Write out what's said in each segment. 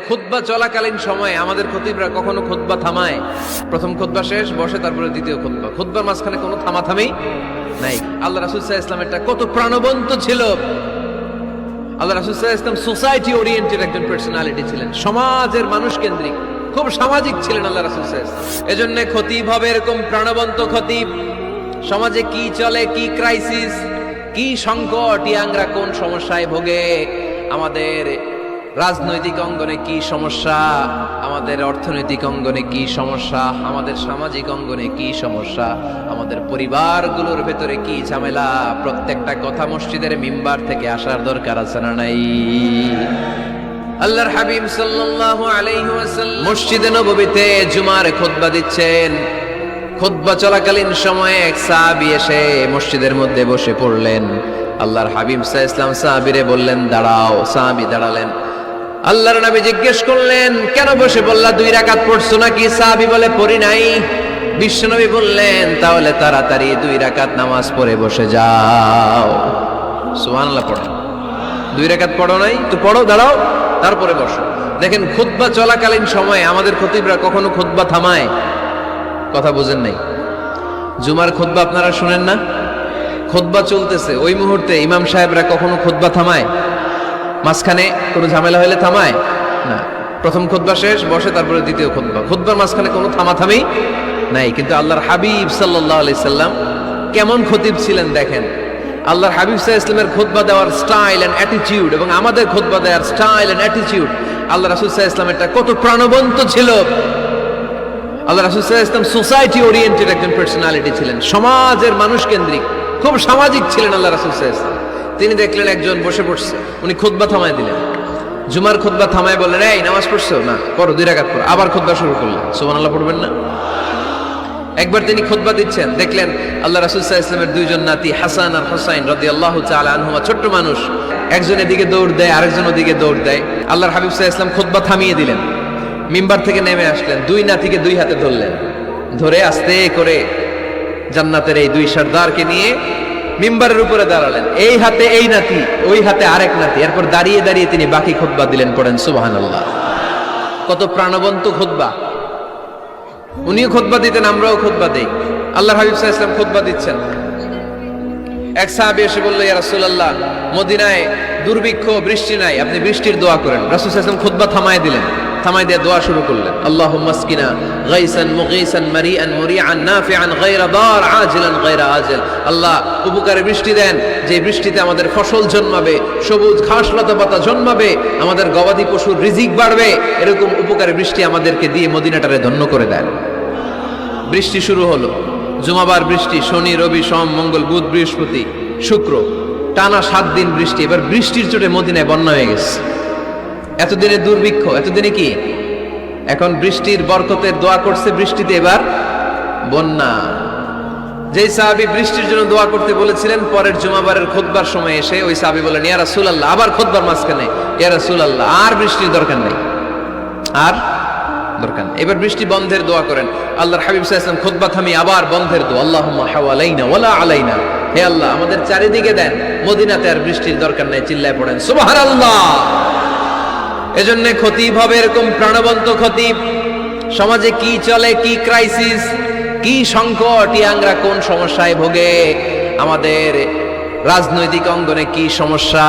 খুতবা চলাকালীন সময়ে আমাদের খতিবরা কখনো খুতবা থামায়? প্রথম খুতবা শেষ, বসে, তারপরে দ্বিতীয় খুতবা। খুতবার মাঝখানে কোনো থামাথামি নাই। আল্লাহ রাসূল সাল্লাল্লাহু আলাইহি ওয়াসাল্লাম এটা কত প্রাণবন্ত ছিল। আল্লাহ রাসূল সাল্লাল্লাহু আলাইহি ওয়াসাল্লাম সোসাইটি ওরিয়েন্টেড একজন পার্সোনালিটি ছিলেন, সমাজের মানুষ কেন্দ্রিক, খুব সামাজিক ছিলেন আল্লাহ রাসূল সাল্লাল্লাহু আলাইহি ওয়াসাল্লাম। এজন্য খতিব হবে এরকম প্রাণবন্ত খতিব। সমাজে কি চলে, কি ক্রাইসিস, কি সংকট, ইয়াংরা কোন সমস্যায় ভোগে, আমাদের রাজনৈতিক অঙ্গনে কি সমস্যা, আমাদের অর্থনৈতিক অঙ্গনে কি সমস্যা, আমাদের সামাজিক অঙ্গনে কি সমস্যা, আমাদের পরিবারগুলোর ভেতরে কি ঝামেলা, প্রত্যেকটা কথা মসজিদের মিম্বার থেকে আসার দরকার আছে না নাই? আল্লাহর হাবিব সাল্লাল্লাহু আলাইহি ওয়াসাল্লাম মসজিদে নববীতে জুমার খুতবা দিচ্ছেন। খুতবা চলাকালীন সময়ে এক সাহাবী এসে মসজিদের মধ্যে বসে পড়লেন। আল্লাহর হাবিব সাল্লাল্লাহু আলাইহি ওয়াসাল্লাম সাহাবীরে বললেন, দাঁড়াও। সাহাবী দাঁড়ালেন। আল্লাহর নবী জিজ্ঞেস করলেন, কেন বসে বললা? 2 রাকাত পড়ছো নাকি? সাহাবী বলে, পড়ি নাই। বিশ্বনবী বললেন, তাহলে তাড়াতাড়ি 2 রাকাত নামাজ পড়ে বসে যাও। সুবহানাল্লাহ পড়ো। 2 রাকাত পড়ো নাই তো পড়ো, দাঁড়াও, তারপরে বসো। দেখেন, খুতবা চলাকালীন সময়ে আমাদের খতিবরা কখনো খুতবা থামায়? কথা বুঝেন নাই? জুমার খুতবা আপনারা শুনেন না? খুতবা চলতেছে, ওই মুহূর্তে ইমাম সাহেবরা কখনো খুতবা থামায়? মাঝখানে কোনো ঝামেলা হলে থামায় না। প্রথম খুতবা শেষ, বসে, তারপরে দ্বিতীয় খুতবা। খুতবার মাঝখানে কোনো থামাথামি নাই। কিন্তু আল্লাহর হাবিব সাল্লাল্লাহু আলাইহি সাল্লাম কেমন খতিব ছিলেন দেখেন। আল্লাহর হাবিব সাল্লাল্লাহু আলাইহি সাল্লামের খুতবা দেওয়ার স্টাইল এন্ড অ্যাটিটিউড এবং আমাদের খুতবা দেওয়ার স্টাইল এন্ড অ্যাটিটিউড, আল্লাহ রাসূল সাল্লাল্লাহু আলাইহি সাল্লাম এটা কত প্রাণবন্ত ছিল। আল্লাহ রাসূল সাল্লাল্লাহু আলাইহি সাল্লাম সোসাইটি ওরিয়েন্টেড একজন পার্সোনালিটি ছিলেন, সমাজের মানুষ কেন্দ্রিক, খুব সামাজিক ছিলেন আল্লাহ রাসূল সাল্লাল্লাহু আলাইহি সাল্লাম। তিনি দেখলেন একজন বসে পড়ছে, উনি খুতবা থামায় দিলেন। জুমার খুতবা থামায় বললেন, এই নামাজ পড়ছো না? পড়ো, 2 রাকাত পড়ো। আবার খুতবা শুরু করলেন। সুবহানাল্লাহ পড়বেন না? একবার তিনি খুতবা দিচ্ছেন, দেখলেন আল্লাহ রাসূল সাল্লাল্লাহু আলাইহি ওয়াসাল্লামের 2 জন নাতি হাসান আর হুসাইন রাদিয়াল্লাহু তাআলা আনহুমা, ছোট্ট মানুষ, একজন এদিকে দৌড় দেয়, আরেকজন ওদিকে দৌড় দেয়। আল্লাহর হাবিব সাল্লাল্লাহু আলাইহি ওয়াসাল্লাম খুতবা থামিয়ে দিলেন। মিম্বার থেকে নেমে আসলেন, 2 নাতিকে 2 হাতে ধরলেন, ধরে আস্তে করে জান্নাতের এই 2 সর্দারকে নিয়ে মিম্বারের উপরে দাঁড়ালেন। এই হাতে এই নাতি, ওই হাতে আরেক নাতি। এরপর দাঁড়িয়ে দাঁড়িয়ে তিনি বাকি খুতবা দিলেন। পড়েন সুবহানাল্লাহ। কত প্রাণবন্ত খুতবা। উনিও খুতবা দিতেন, আমরাও খুতবা দেই। আল্লাহর হাবিব সাল্লাল্লাহু আলাইহি ওয়াসাল্লাম খুতবা দিচ্ছেন। এক সাহাবী এসে বলল, ইয়া রাসূলুল্লাহ, মদিনায় দুর্ভিক্ষ, বৃষ্টি নাই, আপনি বৃষ্টির দোয়া করেন। রাসূল সাল্লাল্লাহু আলাইহি ওয়াসাল্লাম খুতবা থামায় দিলেন, থামায় দিয়ে দোয়া শুরু করলেন। আল্লাহুম্মা আসকিনা গাইসান মুগীসান মারিআন মুরিআন নাফিআন গায়রা দার আজিলান গায়রা আজিল। আল্লাহ, উপকারে বৃষ্টি দেন, যে বৃষ্টিতে আমাদের ফসল জন্মাবে, সবুজ ঘাস লতা পাতা জন্মাবে, আমাদের গবাদি পশুর রিজিক বাড়বে, এরকম উপকারে বৃষ্টি আমাদেরকে দিয়ে মদিনাটারে ধন্য করে দেন। বৃষ্টি শুরু হলো। জুমাবার বৃষ্টি, শনি রবি সোম মঙ্গল বুধ বৃহস্পতি শুক্র, টানা 7 দিন বৃষ্টি। এবার বৃষ্টির চোটে মদিনায় বন্যা হয়ে গেছে। এতদিনে দুর্ভিক্ষ, এতদিনে কি? এখন বৃষ্টির বরকতের দোয়া করছে, বৃষ্টিতে এবার বন্যা। যেই সাহাবী বৃষ্টির জন্য দোয়া করতে বলেছিলেন, পরের জুমাবারের খুতবার সময় এসে ওই সাহাবী বলেন, ইয়া রাসূলুল্লাহ, আবার খুতবার মাঝখানে, ইয়া রাসূলুল্লাহ, আর বৃষ্টির দরকার নেই, আর দরকার নেই, এবার বৃষ্টি বন্ধের দোয়া করেন। আল্লাহর হাবিব সাল্লাল্লাহু আলাইহি ওয়াসাল্লাম খুতবা থামিয়ে আবার বন্ধের দোয়া, আল্লাহুম্মা হাওয়ালাইনা ওয়ালা আলাইনা, হে আল্লাহ আমাদের চারিদিকে দেন, মদিনাতে আর বৃষ্টির দরকার নেই। চিল্লায় পড়েন সুবহানাল্লাহ। এজন্য খতিব হবে এরকম প্রাণবন্ত খতিব। সমাজে কি চলে, কি ক্রাইসিস, কি সংকট, ইয়াংরা কোন সমস্যায় ভোগে, আমাদের রাজনৈতিক অঙ্গনে কি সমস্যা,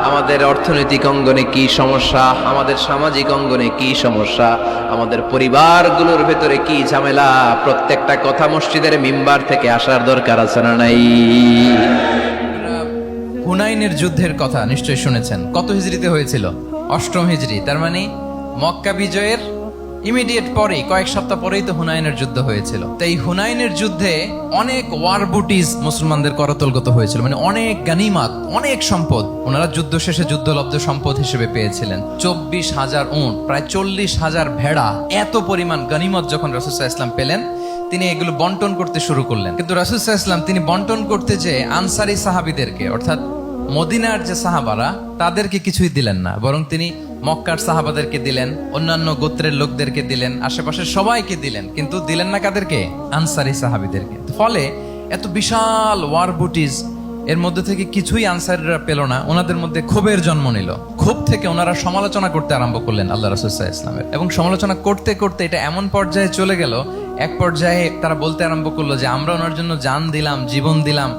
আমাদের অর্থনৈতিক অঙ্গনে কি সমস্যা, আমাদের সামাজিক অঙ্গনে কি সমস্যা, আমাদের পরিবারগুলোর ভেতরে কি ঝামেলা, প্রত্যেকটা কথা মসজিদের মিম্বার থেকে আসার দরকার আছে না নাই? হুনাইনের যুদ্ধের কথা নিশ্চয়ই শুনেছেন। কত হিজরিতে হয়েছিল? 8ম হিজরি। তার মানে মক্কা বিজয়ের ইমিডিয়েট পরেই, কয়েক সপ্তাহ পরেই তো হুনাইনের যুদ্ধ হয়েছিল। তো এই হুনাইনের যুদ্ধে অনেক ওয়ার বুটিজ মুসলমানদের করতলগত হয়েছিল, মানে অনেক গানিমাত, অনেক সম্পদ ওনারা যুদ্ধ শেষে যুদ্ধলব্ধ সম্পদ হিসেবে পেয়েছিলেন। 24,000 উট, প্রায় 40,000 ভেড়া, এত পরিমাণ গানিমত যখন রাসূল সাল্লাল্লাহু আলাইহি ওয়াসাল্লাম পেলেন, তিনি এগুলো বন্টন করতে শুরু করলেন। কিন্তু রাসূল সাল্লাল্লাহু আলাইহি ওয়াসাল্লাম তিনি বন্টন করতে যেয়ে আনসারী সাহাবীদেরকে, অর্থাৎ মদিনার যে সাহাবারা, তাদেরকে কিছুই দিলেন না, বরং তিনি মক্কার সাহাবাদেরকে দিলেন, অন্যান্য গোত্রের লোকদেরকে দিলেন, আশেপাশের সবাইকে দিলেন, কিন্তু দিলেন না কাদেরকে? আনসারী সাহাবীদেরকে। ফলে এত বিশাল ওয়ার বুটিজ, এর মধ্যে থেকে কিছুই আনসারীরা পেল না, ওনাদের মধ্যে ক্ষোভের জন্ম নিল। ক্ষোভ থেকে ওনারা সমালোচনা করতে আরম্ভ করলেন আল্লাহ রাসূল সাল্লাল্লাহু আলাইহি ওয়াসাল্লামের, এবং সমালোচনা করতে করতে এটা এমন পর্যায়ে চলে গেল, এক পর্যায়ে তারা বলতে আরম্ভ করলো যে আমরা ওনার জন্য জান দিলাম, জীবন দিলাম,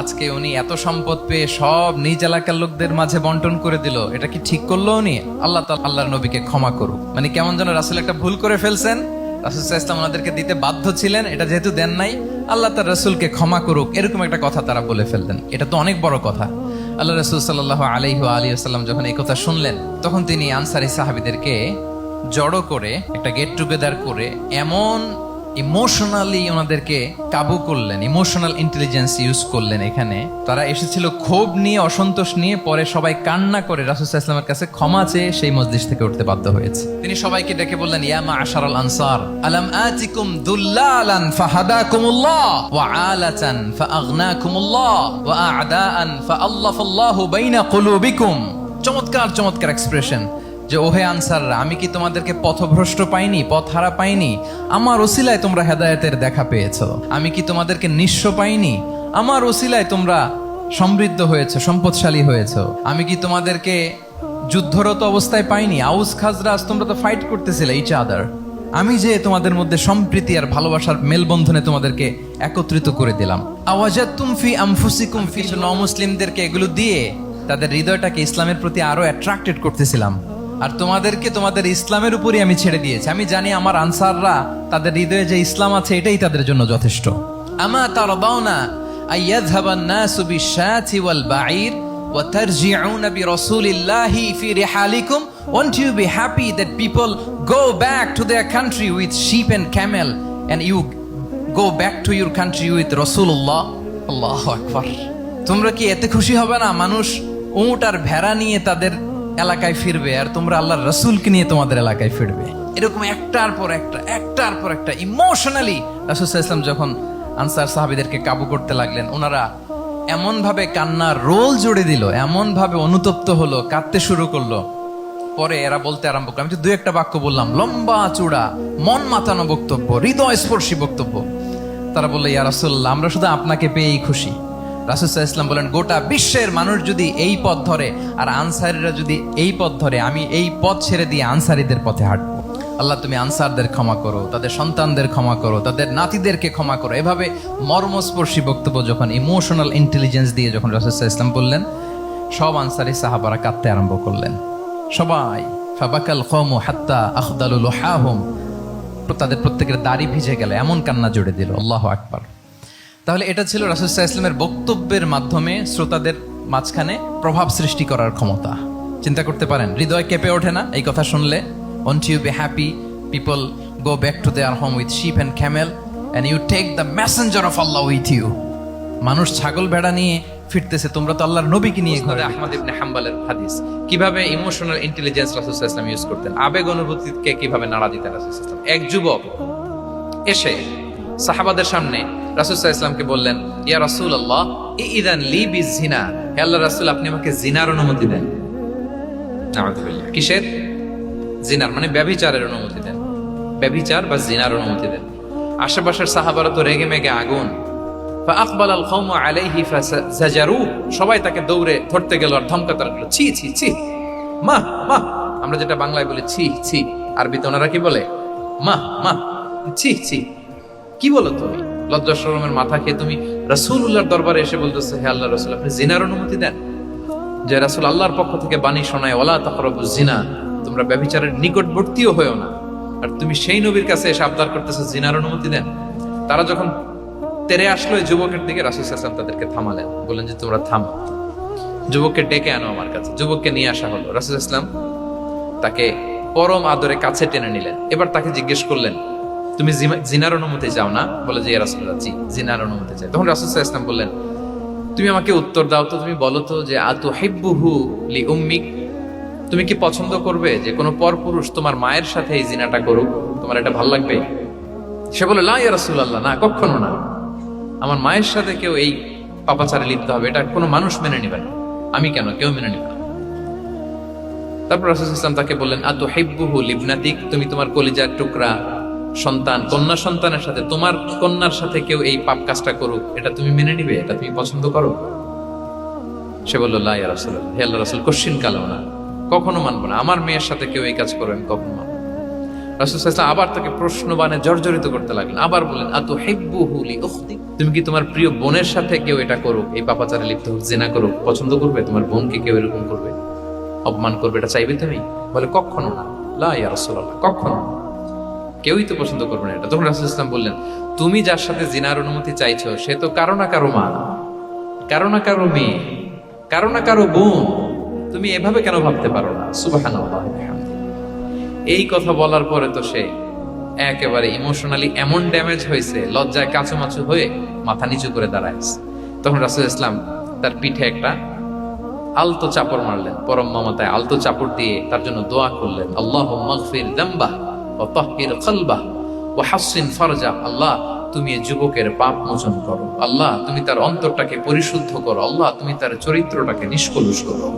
আজকে উনি এত সম্পদ পেয়ে সব নিজ এলাকার লোকদের মাঝে বন্টন করে দিল, এটা কি ঠিক করলো উনি? আল্লাহ তাআলা আল্লাহর নবীকে ক্ষমা করুক। মানে কেমন যেন রাসূল একটা ভুল করে ফেলছেন, রাসূল সাল্লাল্লাহু আলাইহি ওয়াসাল্লাম ওনাদেরকে দিতে বাধ্য ছিলেন, এটা যেহেতু দেন নাই, আল্লাহ তার রাসূলকে ক্ষমা করুক, এরকম একটা কথা তারা বলে ফেলতেন। এটা তো অনেক বড় কথা। আল্লাহ রাসূল সাল্লাল্লাহু আলাইহি ওয়া আলিহি ওয়াসাল্লাম যখন এই কথা শুনলেন, তখন তিনি আনসারী সাহাবীদেরকে জড়ো করে একটা গেট টুগেদার করে এমন ইমোশনালি ওনাদেরকে কাবু করলেন, ইমোশনাল ইন্টেলিজেন্স ইউজ করলেন। এখানে তারা এসেছিল ক্ষোভ নিয়ে, অসন্তোষ নিয়ে, পরে সবাই কান্না করে রাসূল সাল্লাল্লাহু আলাইহি ওয়াসাল্লামের কাছে ক্ষমা চেয়ে সেই মজলিস থেকে উঠতে বাধ্য হয়েছে। তিনি সবাইকে ডেকে বললেন, ইয়া মা'আশারাল আনসার আলাম আতিকুম দুল্লালান ফাহাদাকুমুল্লাহ ওয়া আলাতান ফাআগনাকুমুল্লাহ ওয়া আ'দাআন ফাআল্লাফাল্লাহু বাইনা কুলুবিকুম। চমৎকার চমৎকার এক্সপ্রেশন যে ওহে আনসাররা, আমি কি তোমাদেরকে পথভ্রষ্ট পাইনি, পথহারা পাইনি? আমার ওসিলায় তোমরা হেদায়েতের দেখা পেয়েছো। আমি কি তোমাদেরকে নিঃস্ব পাইনি? আমার ওসিলায় তোমরা সমৃদ্ধ হয়েছে, সম্পদশালী হয়েছে। আমি কি তোমাদেরকে যুদ্ধরত অবস্থায় পাইনি? আউস খাজরাজ তোমরা তো ফাইট করতেছিলে ইচ আদার। আমি যে তোমাদের মধ্যে সম্প্রীতি আর ভালোবাসার মেলবন্ধনে তোমাদেরকে একত্রিত করে দিলাম। আওয়াজাতুম ফি আনফুসিকুম ফি নমুসলিমদেরকে এগুলো দিয়ে তাদের হৃদয়টাকে ইসলামের প্রতি আরো অ্যাট্রাক্টেড করতেছিলাম, আর তোমাদেরকে তোমাদের ইসলামের উপরই আমি ছেড়ে দিয়েছি। আমি জানি আমার আনসাররা তাদের হৃদয়ে যে ইসলাম আছে এটাই তাদের জন্য যথেষ্ট। আমা তারদাউনা আইয়াযহাবান নাসু বিশ-শাতি ওয়াল বাঈর ওয়া তারজিউনা বিরাসূলিল্লাহি ফি রিহালিকুম। Won't you be happy that people go back to their country with sheep and camel and you go back to your country with Rasulullah? আল্লাহু আকবার। তোমরা কি এতে খুশি হবে না মানুষ উট আর ভেড়া নিয়ে তাদের এলাকায় ফিরবে, আর তোমরা আল্লাহর রাসূলকে নিয়ে তোমাদের এলাকায় ফিরবে? এরকম একটার পর একটা ইমোশনালি রাসূল সাল্লাল্লাহু আলাইহি ওয়াসাল্লাম যখন আনসার সাহাবীদেরকে কাবু করতে লাগলেন, ওনারা এমন ভাবে কান্নার রোল জুড়ে দিল, এমন ভাবে অনুতপ্ত হলো, কাঁদতে শুরু করলো। পরে এরা বলতে আরম্ভ করলো, আমি তো দুই একটা বাক্য বললাম, লম্বা চূড়া মন মাতানো বক্তব্য, হৃদয় স্পর্শী বক্তব্য। তারা বললো, ইয়া রাসূলুল্লাহ, আমরা শুধু আপনাকে পেয়েই খুশি। রাসূল সাল্লাল্লাহু আলাইহি ওয়াসাল্লাম বলেন, গোটা বিশ্বের মানুষ যদি এই পথ ধরে আর আনসারীরা যদি এই পথ ধরে, আমি এই পথ ছেড়ে দিয়ে আনসারীদের পথে হাঁটবো। আল্লাহ তুমি আনসারদের ক্ষমা করো, তাদের সন্তানদের ক্ষমা করো, তাদের নাতিদেরকে ক্ষমা করো। এভাবে মর্মস্পর্শী বক্তব্য যখন ইমোশনাল ইন্টেলিজেন্স দিয়ে যখন রাসূল সাল্লাল্লাহু আলাইহি ওয়াসাল্লাম বললেন, সব আনসারী সাহাবারা কাঁদতে আরম্ভ করলেন। সবাই ফাবাকাল কওমু হাত্তা আখদালু লুহাহুম, তাদের প্রত্যেকের দাড়ি ভিজে গেল, এমন কান্না জুড়ে দিল। আল্লাহু আকবার। তাহলে এটা ছিল রাসূল সাল্লাল্লাহু আলাইহি ওয়াসাল্লামের বক্তব্যের মাধ্যমে শ্রোতাদের মাঝখানে প্রভাব সৃষ্টি করার ক্ষমতা। চিন্তা করতে পারেন, হৃদয় কেঁপে ওঠে না এই কথা শুনলে? Won't you be happy people go back to their home with sheep and camel and you take the messenger of Allah with you? মানুষ ছাগল ভেড়া নিয়ে ফিরতেছে, তোমরা তো আল্লাহর নবীকে নিয়ে ঘরে। আহমদ ইবনে হাম্বলের হাদিস, কিভাবে ইমোশনাল ইন্টেলিজেন্স রাসূল সাল্লাল্লাহু আলাইহি ওয়াসাল্লাম ইউজ করতেন, আবেগ অনুভূতিকে কিভাবে নাড়া দিতেন রাসূল সাল্লাল্লাহু আলাইহি ওয়াসাল্লাম। এক যুবক এসে সাহাবাদের সামনে রাসূল সাল্লাল্লাহু আলাইহি ওয়াসাল্লামকে বললেন, ইয়া রাসূলুল্লাহ ইযান লি বিজিনা, হে আল্লাহর রাসূল, আপনি আমাকে জিনার অনুমতি দেন। নাউযুবিল্লাহ। কিসের? জিনার, মানে ব্যভিচারের অনুমতি দেন, ব্যভিচার বা জিনার অনুমতি দেন। আশেপাশের সাহাবারা তো রেগে মেগে আগুন। ফাআকবালাল কওমু আলাইহি ফাজাজারু, সবাই তাকে দৌড়ে ধরতে গেল আর ধমকাতে লাগলো, ছি ছি ছি, মা মা। আমরা যেটা বাংলায় বলি ছি ছি, আরবিতে ওনারা কি বলে? মা মা, ছি ছি। কি বলো তুমি? লজ্জা শরমের মাথা খেয়ে তুমি রাসূলুল্লাহর দরবারে এসে বলতেছে, হে আল্লাহর রাসূল, আপনি জিনার অনুমতি দেন। যে রাসূল আল্লাহর পক্ষ থেকে বাণী শোনায়, ওয়ালা তাকরাবুজ জিনা, তোমরা ব্যভিচারের নিকটবর্তীও হয়ো না, আর তুমি সেই নবীর কাছে এসে আবদার করতেছো জিনার অনুমতি দেন। তারা যখন তেরে আসলো এই যুবকের দিকে, রাসূল সাল্লাল্লাহু আলাইহি ওয়াসাল্লাম তাদেরকে থামালেন, বললেন যে তোমরা থামো, যুবককে ডেকে আনো আমার কাছে। যুবককে নিয়ে আসা হলো। রাসূল সাল্লাল্লাহু আলাইহি ওয়াসাল্লাম তাকে পরম আদরে কাছে টেনে নিলেন। এবার তাকে জিজ্ঞেস করলেন, তুমি জিনার অনুমতি চাও না? বলে যে ইয়া রাসূলুল্লাহ, জি জিনার অনুমতি চাই। তখন রাসূল সাল্লাল্লাহু আলাইহি ওয়াসাল্লাম বললেন, তুমি আমাকে উত্তর দাও তো, তুমি বলো তো যে আতুহিব্বুহু লি উম্মিক, তুমি কি পছন্দ করবে যে কোনো পরপুরুষ তোমার মায়ের সাথে এই জিনাটা করুক? তোমার এটা ভালো লাগবে? সে বলে, লা ইয়া রাসূলুল্লাহ, না, কখনো না, আমার মায়ের সাথে কেউ এই পাপাচারে লিপ্ত হবে, এটা কোনো মানুষ মেনে নিবে না। আমি কেন, কেউ মেনে নিবে না। তারপর রাসূল সাল্লাল্লাহু আলাইহি ওয়াসাল্লাম তাকে বললেন, আতুহিব্বুহু লিবনাতিক, তুমি তোমার কলিজার টুকরা সন্তান, কন্যা সন্তানের সাথে, তোমার কন্যার সাথে কেউ এই পাপ কাজটা করুক, এটা তুমি মেনে নিবে? এটা তুমি পছন্দ করো? সে বলল লা ইয়া রাসূলুল্লাহ, হে আল্লাহর রাসূল, কশিন কালেও না, কখনো মানবো না, আমার মেয়ের সাথে কেউ এই কাজ করবে আমি কখনো মানবো না। রাসূল সাল্লাল্লাহু আলাইহি ওয়াসাল্লাম আবার তাকে প্রশ্নবাণে জর্জরিত করতে লাগলেন, আবার বললেন আতুহিব্বুহু লি উখতি, তুমি কি তোমার প্রিয় বোনের সাথে কেউ এটা করুক, এই পাপাচারে লিপ্ত হোক, জিনা করুক, পছন্দ করবে? তোমার বোনকে কেউ এরকম করবে, অপমান করবে, এটা চাইবে তুমি? বলে কখনো না, লা ইয়া রাসূলুল্লাহ, কখনো না, কেউই তো পছন্দ করবে না এটা। তখন রাসূল সাল্লাল্লাহু আলাইহি ওয়াসাল্লাম বললেন, তুমি যার সাথে জিনার অনুমতি চাইছো সে তো কারো না কারো মা, কারো না কারো মেয়ে, কারো না কারো বোন, তুমি এভাবে কেন ভাবতে পারো না? সুবহানাল্লাহ। এই কথা বলার পরে তো সে একেবারে ইমোশনালি এমন ড্যামেজ হয়েছে, লজ্জায় কাঁচুমাচু হয়ে মাথা নিচু করে দাঁড়ায়। তখন রাসূল ইসলাম তার পিঠে একটা আলতো চাপড় মারলেন, পরম মমতায় আলতো চাপড় দিয়ে তার জন্য দোয়া করলেন, আল্লাহুম্মা গফির যামবাহ ওয়া তাহহির কলবাহ ওয়া হাসসিন ফারজাহ। আল্লাহ, তুমি এই যুবকের পাপ মোচন করো, আল্লাহ তুমি তার অন্তরটাকে পরিশুদ্ধ করো, আল্লাহ তুমি তার চরিত্রটাকে নিষ্কলুষ করো।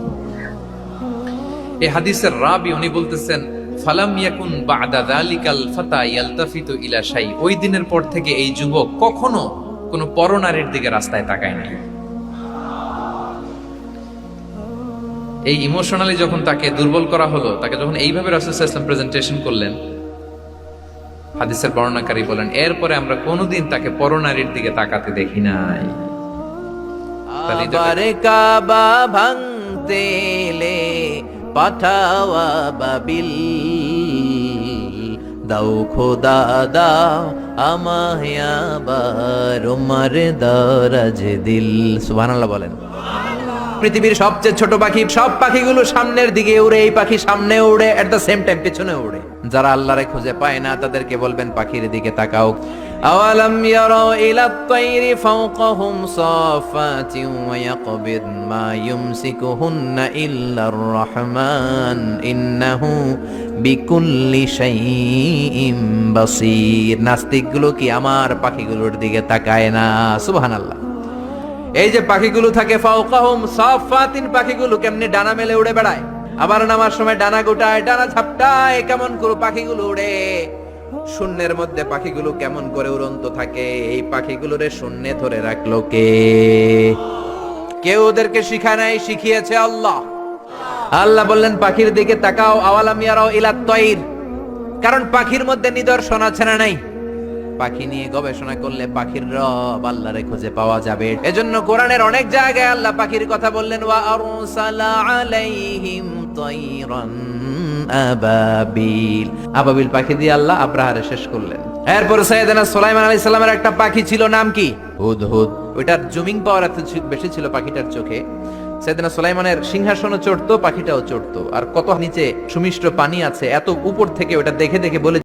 এই হাদিসের রাবি উনি বলতেছেন, ফালাম ইয়াকুন বা'দা যালিকাল ফাতা ইয়ালতাফিতু ইলা শাই, ওই দিনের পর থেকে এই যুবক কখনো কোনো পরনারীর দিকে রাস্তায় তাকায় নাই। এই ইমোশনালি যখন তাকে দুর্বল করা হলো, তাকে যখন এইভাবে রাসূল সাল্লাল্লাহু আলাইহি ওয়াসাল্লাম প্রেজেন্টেশন করলেন, হাদিসের বর্ণনাকারী বলেন এরপরে আমরা কোনোদিন তাকে পরনারীর দিকে তাকাতে দেখি নাই। আবার কাবা ভাঙতে এলে পাঠাওয়া বাবিল, দাও খোদা দাও আমায় আবার উমার দারাজ দিল। সুবহানাল্লাহ বলেন। পৃথিবীর সবচেয়ে ছোট পাখি, সব পাখিগুলো সামনের দিকে উড়ে, এই পাখি সামনে উড়ে, এট দ্য সেম টাইম পেছনে উড়ে। যারা আল্লাহরে খুঁজে পায় না তাদেরকে বলবেন পাখির দিকে তাকাও। আওয়ালাম ইয়ারাউ ইলাত তায়রি ফাওকাহুম সাফাতিন ওয়া ইয়াকবিদ মা ইউমসিকুহুন্না ইল্লার রহমান ইন্নাহু বিকুল্লি শাইইন বাসীর। নাস্তিকগুলো কি আমার পাখিগুলোর দিকে তাকায় না? সুবহানাল্লাহ। এই যে পাখিগুলো থাকে ফাওকাহুম সাফাতিন, পাখিগুলো কেমনে ডানা মেলে উড়ে বেড়ায়, আবার নামার সময় ডানা গোটায়, ডানা ঝাপটায়, কেমন করে পাখিগুলো উড়ে। শূন্যের মধ্যে পাখিগুলো কেমন করে উড়ন্ত থাকে, এই পাখিগুলোরে শূন্যে ধরে রাখলো কে? কেউ ওদেরকে শিখায় নাই, শিখিয়েছে আল্লাহ। আল্লাহ বললেন পাখির দিকে তাকাও, আওয়ালাম ইয়ারাউ ইলাত তায়র, কারণ পাখির মধ্যে নিদর্শন আছে না নাই? পাখি নিয়ে গবেষণা করলে পাখির রব আল্লাহরে খুঁজে পাওয়া যাবে। এজন্য কোরআনের অনেক জায়গায় আল্লাহ পাখির কথা বললেন, ওয়া আরসালা আলাইহিম তায়রান আবাবিল, আবাবিল পাখি দিয়ে আল্লাহ আব্রাহারে শেষ করলেন। এরপর সাইয়েদনা সুলাইমান আলাইহিস সালামের একটা পাখি ছিল, নাম কি? হুদহুদ। ওইটার জুমিং পাওয়ার এত বেশি ছিল পাখিটার চোখে, সাইয়েদনা সুলাইমানের সিংহাসনও চড়তো, পাখিটাও চড়তো। আর কত নিচে সুমিষ্ট পানি আছে, এত উপর থেকে ওটা দেখে দেখে বলে